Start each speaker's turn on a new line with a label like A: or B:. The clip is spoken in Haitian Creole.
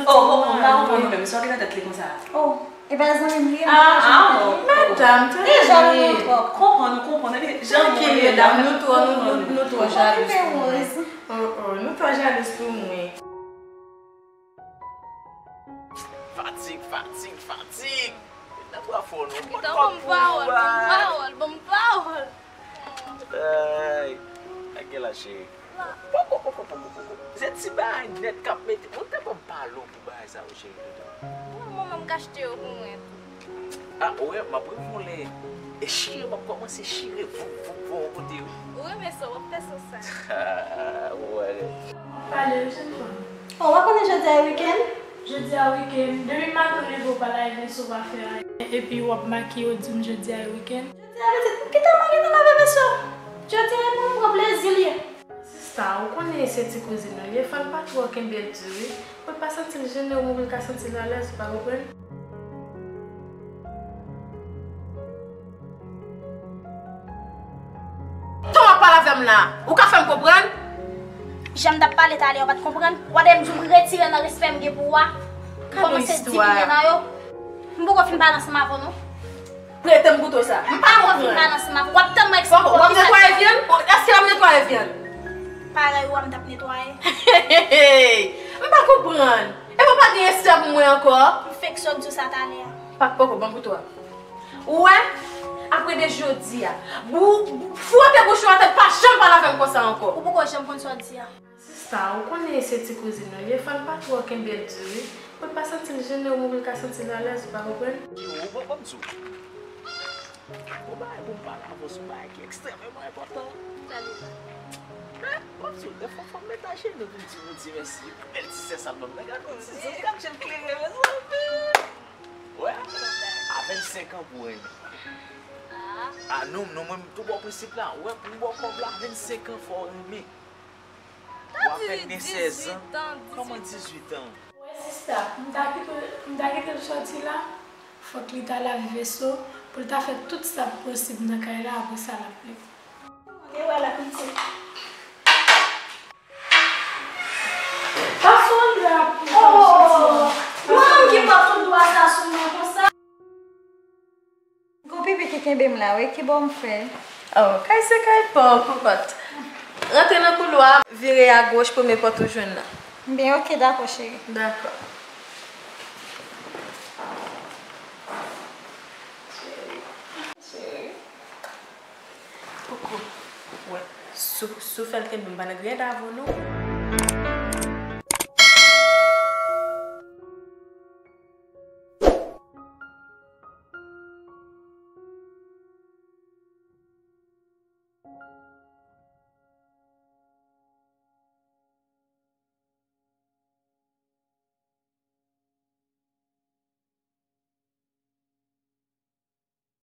A: Oh, não, quando mesmo, só que não é daquele com ça.
B: Oh, e ben zan mi mwen.
C: Madame, tu
B: E jan nou trok.
A: Comprendre,
C: Jean qui est là, nous trois jaloux.
B: Mwen
C: Nous trois jaloux pour moi.
D: Fatigue. Não tô afora, não.
E: Então vamos bawal.
D: Ai, aquela cheia. Você se vai, net capete, não tem para palo para essa hoje.
E: Mamãe me gastou com ele.
D: Ah, oi, mas por mulher, é cheio, mas como se cheio, vou contigo.
E: Oi, mas sou uma pessoa séria.
D: Ah, olha.
F: Valeu, gente.
B: Oh, wak konen jodi a weekend?
F: Jeudi à week-end. Depuis matin, je vais pas live sur va faire. Et puis, on va maquiller au dim jeudi à week-end.
B: Jodi a weekend? Ki ta magi nan lave veso? Jodi a nou mwen plezi liye.
C: Sista, ou connaît cette cousine là, il faut pas trop qu'un bel tuer. Pour pas sentir gêné ou mourir qu'à sentir à l'aise, pas comprendre. Toi pas la femme là, ou qu'a fait me comprendre?
B: J'aime da pale tale yo pat kompren. Wade mjou retire nan respect mge pou wa. Koman se dimiye nan yo. Mbo ko fin balance ma vono.
C: Prête me bouton ça.
B: Mpa ko fin balance ma. Wap tan mwen
C: Ou va nettoyer viande? Est-ce que va nettoyer viande?
B: Pareil ou am tap nettoyer.
C: M'pa comprendre. Et pas gagner ça pour moi encore.
B: Infection tout ça tale ya.
C: Pas bon pour toi. Ouais. Après des jeudi, frottez bouchon à tête, pas jamais pas la faire comme ça encore.
B: Ou pou ko jem kon so di ya.
C: Ça, on connaît cette cousine, il faut pas trop qu'un bel durée. Pour pas sentir le gêné ou mourir qu'à sentir à l'aise, pas comprendre.
D: Vamos tu. O bar que é extremamente importante. Vamos tu, eu vou meter a gente no time assim. Ele disse essa nome, né? Você fica achando que ele é mesmo. Ué? Há 25 ans pour ele. Ah non, même tout bon principe là. Ouais, pour moi, comme là, 25 ans, faut aimer. Ou avec 16 ans. Comment 18 ans?
F: Ouais, c'est ça. M'daki te sorti là. Faut que l'État lave vaisseau pour t'a fait tout ça possible dans le là après ça la pluie.
B: E wala pinse.
F: Passons là.
B: Oh! Mwen ki pa tout do asa sou mwen kon sa. Go pipi ki ken bem la we ki bon fè.
C: Oh, quand c'est pas, pote. Rentrez dans le couloir, virez à gauche pour mes potes jeunes là.
B: Ben ok dako chéri.
C: D'accord. Coucou. Ouais. Souffle que nous va rien d'avant nous.